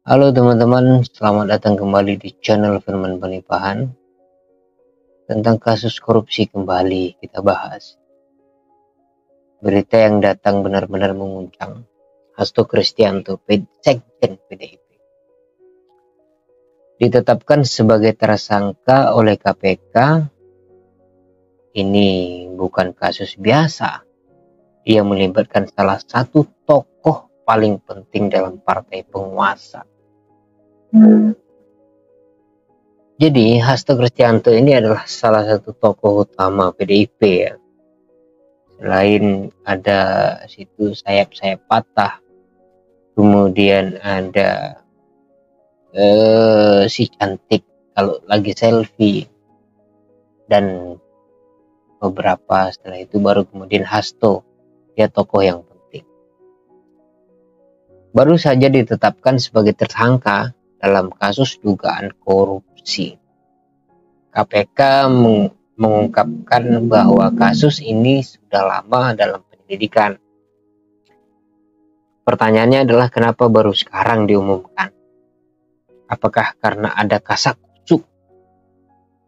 Halo teman-teman, selamat datang kembali di channel Firman Penipahan. Tentang kasus korupsi kembali kita bahas. Berita yang datang benar-benar menguncang. Hasto Kristianto, Sekjen PDIP, ditetapkan sebagai tersangka oleh KPK. Ini bukan kasus biasa. Ia melibatkan salah satu tokoh paling penting dalam partai penguasa. Jadi Hasto Kristianto ini adalah salah satu tokoh utama PDIP ya. Selain ada situ sayap-sayap patah, kemudian ada si cantik kalau lagi selfie, dan beberapa setelah itu baru kemudian Hasto, dia tokoh yang penting. Baru saja ditetapkan sebagai tersangka dalam kasus dugaan korupsi. KPK mengungkapkan bahwa kasus ini sudah lama dalam penyelidikan. Pertanyaannya adalah kenapa baru sekarang diumumkan? Apakah karena ada kasakusuk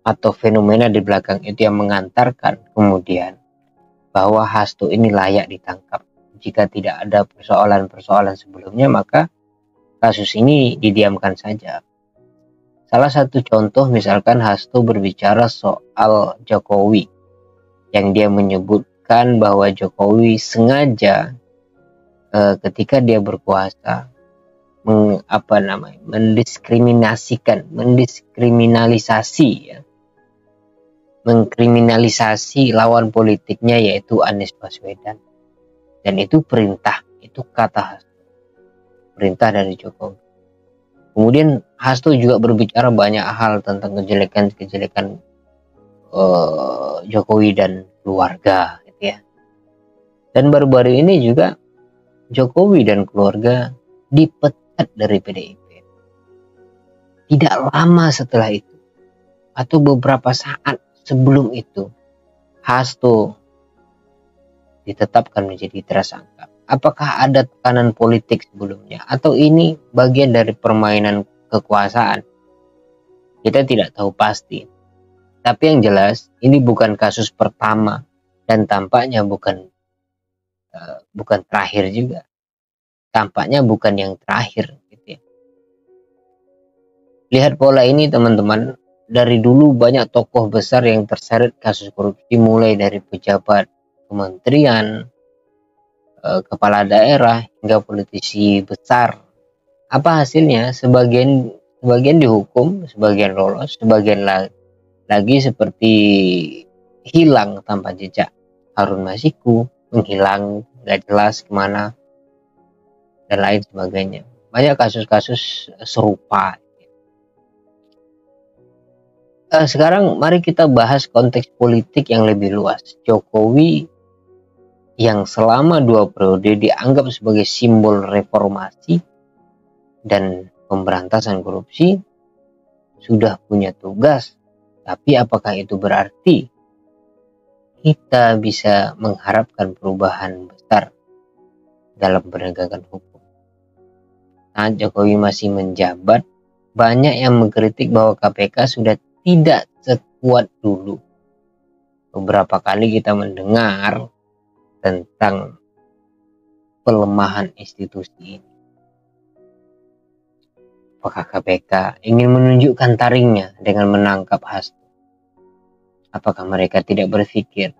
atau fenomena di belakang itu yang mengantarkan kemudian bahwa Hasto ini layak ditangkap? Jika tidak ada persoalan-persoalan sebelumnya, maka kasus ini didiamkan saja. Salah satu contoh misalkan Hasto berbicara soal Jokowi, yang dia menyebutkan bahwa Jokowi sengaja ketika dia berkuasa mengkriminalisasi lawan politiknya, yaitu Anies Baswedan. Dan itu perintah, itu kata Hasto, perintah dari Jokowi. Kemudian Hasto juga berbicara banyak hal tentang kejelekan Jokowi dan keluarga, gitu ya. Dan baru-baru ini juga Jokowi dan keluarga dipecat dari PDIP. Tidak lama setelah itu, atau beberapa saat sebelum itu, Hasto ditetapkan menjadi tersangka. Apakah ada tekanan politik sebelumnya, atau ini bagian dari permainan kekuasaan? Kita tidak tahu pasti. Tapi yang jelas ini bukan kasus pertama, dan tampaknya bukan terakhir juga. Tampaknya bukan yang terakhir, gitu ya. Lihat pola ini teman-teman. Dari dulu banyak tokoh besar yang terseret kasus korupsi, mulai dari pejabat kementerian, kepala daerah, hingga politisi besar. Apa hasilnya? Sebagian dihukum, sebagian lolos, sebagian lagi seperti hilang tanpa jejak. Harun Masiku menghilang, gak jelas kemana, dan lain sebagainya. Banyak kasus-kasus serupa. Sekarang mari kita bahas konteks politik yang lebih luas. Jokowi yang selama 2 periode dianggap sebagai simbol reformasi dan pemberantasan korupsi sudah punya tugas. Tapi apakah itu berarti kita bisa mengharapkan perubahan besar dalam penegakan hukum? Saat Jokowi masih menjabat, banyak yang mengkritik bahwa KPK sudah tidak sekuat dulu. Beberapa kali kita mendengar tentang pelemahan institusi ini. Apakah KPK ingin menunjukkan taringnya dengan menangkap Hasto? Apakah mereka tidak berpikir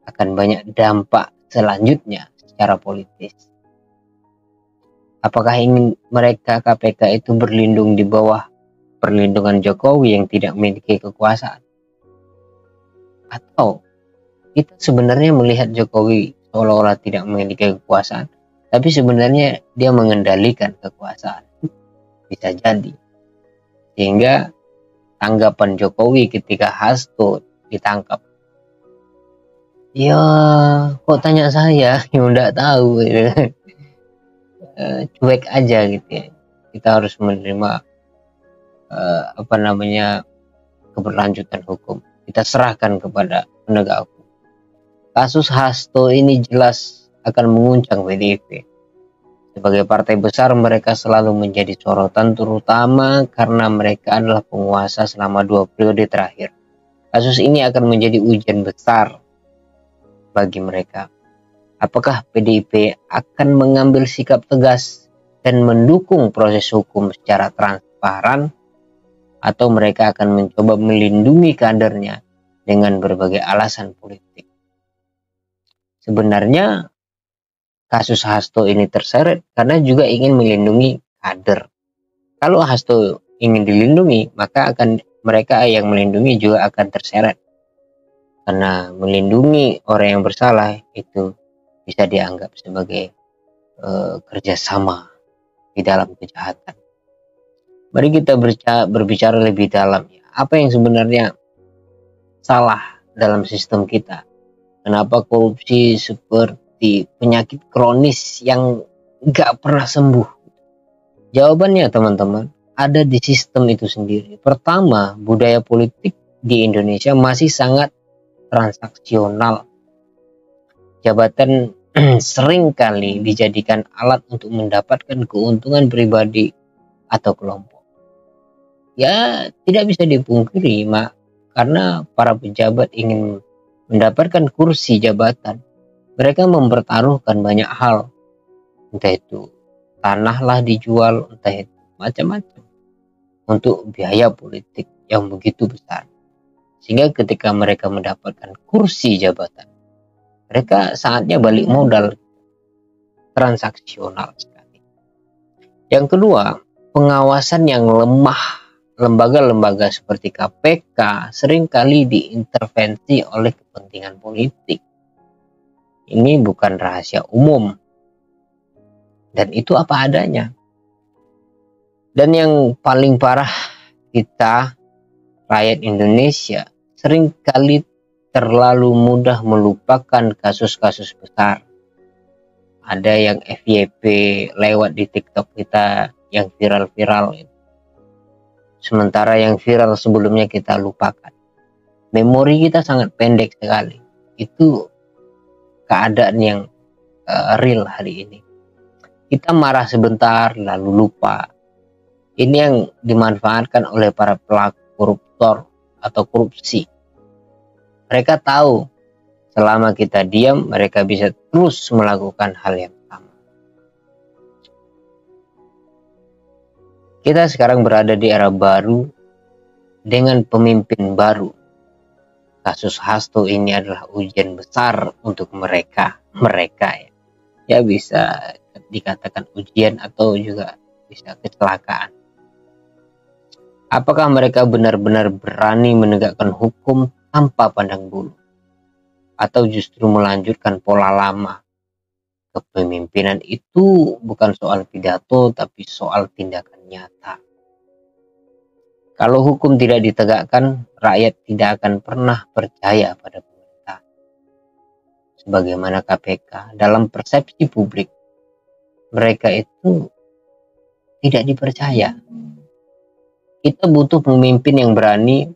akan banyak dampak selanjutnya secara politis? Apakah ingin mereka KPK itu berlindung di bawah perlindungan Jokowi yang tidak memiliki kekuasaan? Atau kita sebenarnya melihat Jokowi seolah-olah tidak memiliki kekuasaan, tapi sebenarnya dia mengendalikan kekuasaan? Bisa jadi. Sehingga tanggapan Jokowi ketika Hasto ditangkap, ya kok tanya saya, yang enggak tahu gitu. Cuek aja gitu ya. Kita harus menerima keberlanjutan hukum. Kita serahkan kepada penegak hukum. Kasus Hasto ini jelas akan menguncang PDIP. Sebagai partai besar, mereka selalu menjadi sorotan, terutama karena mereka adalah penguasa selama 2 periode terakhir. Kasus ini akan menjadi ujian besar bagi mereka. Apakah PDIP akan mengambil sikap tegas dan mendukung proses hukum secara transparan, atau mereka akan mencoba melindungi kadernya dengan berbagai alasan politik? Sebenarnya kasus Hasto ini terseret karena juga ingin melindungi kader. Kalau Hasto ingin dilindungi, maka mereka yang melindungi juga akan terseret. Karena melindungi orang yang bersalah itu bisa dianggap sebagai kerjasama di dalam kejahatan. Mari kita berbicara lebih dalam. Apa yang sebenarnya salah dalam sistem kita? Kenapa korupsi seperti penyakit kronis yang gak pernah sembuh? Jawabannya teman-teman, ada di sistem itu sendiri. Pertama, budaya politik di Indonesia masih sangat transaksional. Jabatan sering kali dijadikan alat untuk mendapatkan keuntungan pribadi atau kelompok. Ya, tidak bisa dipungkiri, karena para pejabat ingin mendapatkan kursi jabatan, mereka mempertaruhkan banyak hal. Entah itu tanahlah dijual, entah itu macam-macam, untuk biaya politik yang begitu besar. Sehingga ketika mereka mendapatkan kursi jabatan, mereka saatnya balik modal, transaksional sekali. Yang kedua, pengawasan yang lemah. Lembaga-lembaga seperti KPK seringkali diintervensi oleh kepentingan politik. Ini bukan rahasia umum, dan itu apa adanya. Dan yang paling parah, kita rakyat Indonesia seringkali terlalu mudah melupakan kasus-kasus besar. Ada yang FYP lewat di TikTok kita yang viral-viral itu. Sementara yang viral sebelumnya kita lupakan. Memori kita sangat pendek sekali. Itu keadaan yang real hari ini. Kita marah sebentar lalu lupa. Ini yang dimanfaatkan oleh para pelaku koruptor atau korupsi. Mereka tahu selama kita diam, mereka bisa terus melakukan hal yang sama. Kita sekarang berada di era baru dengan pemimpin baru. Kasus Hasto ini adalah ujian besar untuk mereka ya bisa dikatakan ujian atau juga bisa kecelakaan. Apakah mereka benar-benar berani menegakkan hukum tanpa pandang bulu, atau justru melanjutkan pola lama? Kepemimpinan itu bukan soal pidato, tapi soal tindakan nyata. Kalau hukum tidak ditegakkan, rakyat tidak akan pernah percaya pada pemerintah. Sebagaimana KPK, dalam persepsi publik, mereka itu tidak dipercaya. Kita butuh pemimpin yang berani,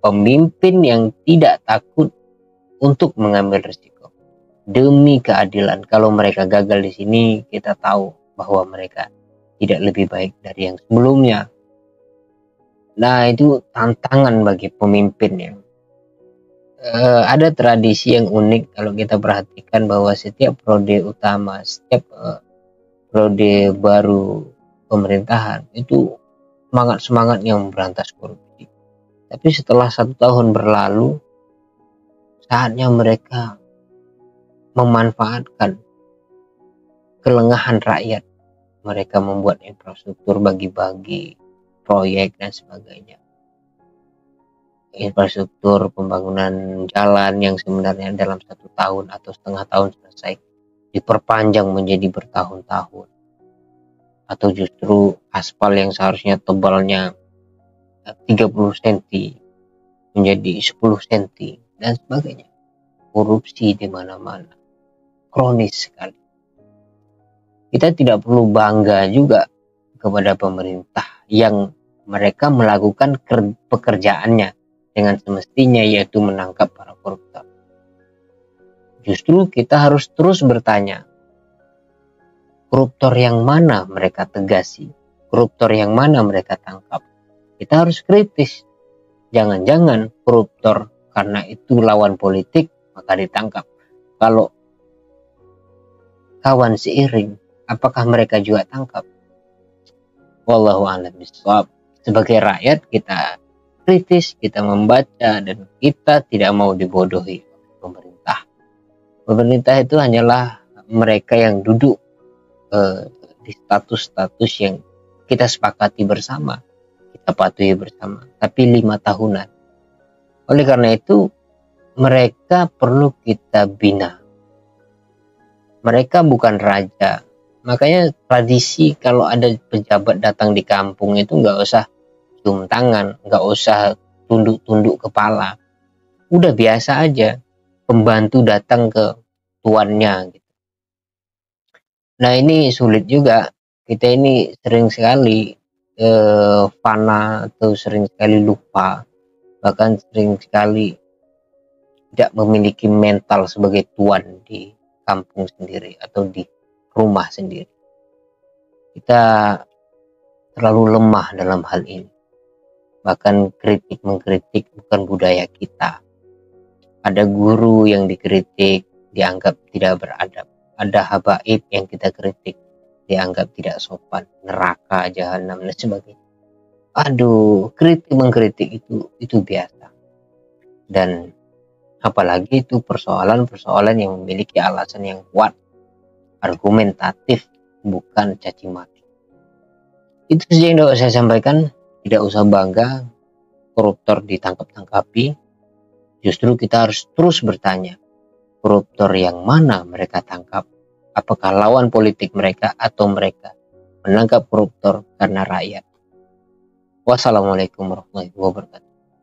pemimpin yang tidak takut untuk mengambil risiko demi keadilan. Kalau mereka gagal di sini, kita tahu bahwa mereka tidak lebih baik dari yang sebelumnya. Nah, itu tantangan bagi pemimpin yang ada tradisi yang unik kalau kita perhatikan, bahwa setiap periode utama, setiap periode baru pemerintahan itu semangatnya memberantas korupsi. Tapi setelah 1 tahun berlalu, saatnya mereka memanfaatkan kelengahan rakyat. Mereka membuat infrastruktur, bagi-bagi proyek dan sebagainya. Infrastruktur pembangunan jalan yang sebenarnya dalam 1 tahun atau setengah tahun selesai, diperpanjang menjadi bertahun-tahun. Atau justru aspal yang seharusnya tebalnya 30 cm menjadi 10 cm dan sebagainya. Korupsi di mana-mana, kronis sekali. Kita tidak perlu bangga juga kepada pemerintah yang mereka melakukan pekerjaannya dengan semestinya, yaitu menangkap para koruptor. Justru kita harus terus bertanya, koruptor yang mana mereka tegasi, koruptor yang mana mereka tangkap. Kita harus kritis. Jangan-jangan koruptor karena itu lawan politik maka ditangkap. Kalau kawan seiring, apakah mereka juga tangkap? Wallahu a'lam bishawab. Sebagai rakyat kita kritis, kita membaca, dan kita tidak mau dibodohi oleh pemerintah. Pemerintah itu hanyalah mereka yang duduk di status-status yang kita sepakati bersama, kita patuhi bersama, tapi 5 tahunan. Oleh karena itu mereka perlu kita bina. Mereka bukan raja. Makanya tradisi kalau ada pejabat datang di kampung itu nggak usah cium tangan, nggak usah tunduk-tunduk kepala. Udah biasa aja pembantu datang ke tuannya gitu. Nah ini sulit juga. Kita ini sering sekali fana atau sering sekali lupa, bahkan sering sekali tidak memiliki mental sebagai tuan di kampung sendiri atau di rumah sendiri. Kita terlalu lemah dalam hal ini. Bahkan kritik mengkritik bukan budaya kita. Ada guru yang dikritik dianggap tidak beradab. Ada habaib yang kita kritik dianggap tidak sopan, neraka, jahanam, dan sebagainya. Aduh, kritik mengkritik itu biasa. Dan apalagi itu persoalan-persoalan yang memiliki alasan yang kuat, argumentatif, bukan caci maki. Itu saja yang dapat saya sampaikan. Tidak usah bangga koruptor ditangkap-tangkapi. Justru kita harus terus bertanya, koruptor yang mana mereka tangkap? Apakah lawan politik mereka atau mereka menangkap koruptor karena rakyat? Wassalamualaikum warahmatullahi wabarakatuh.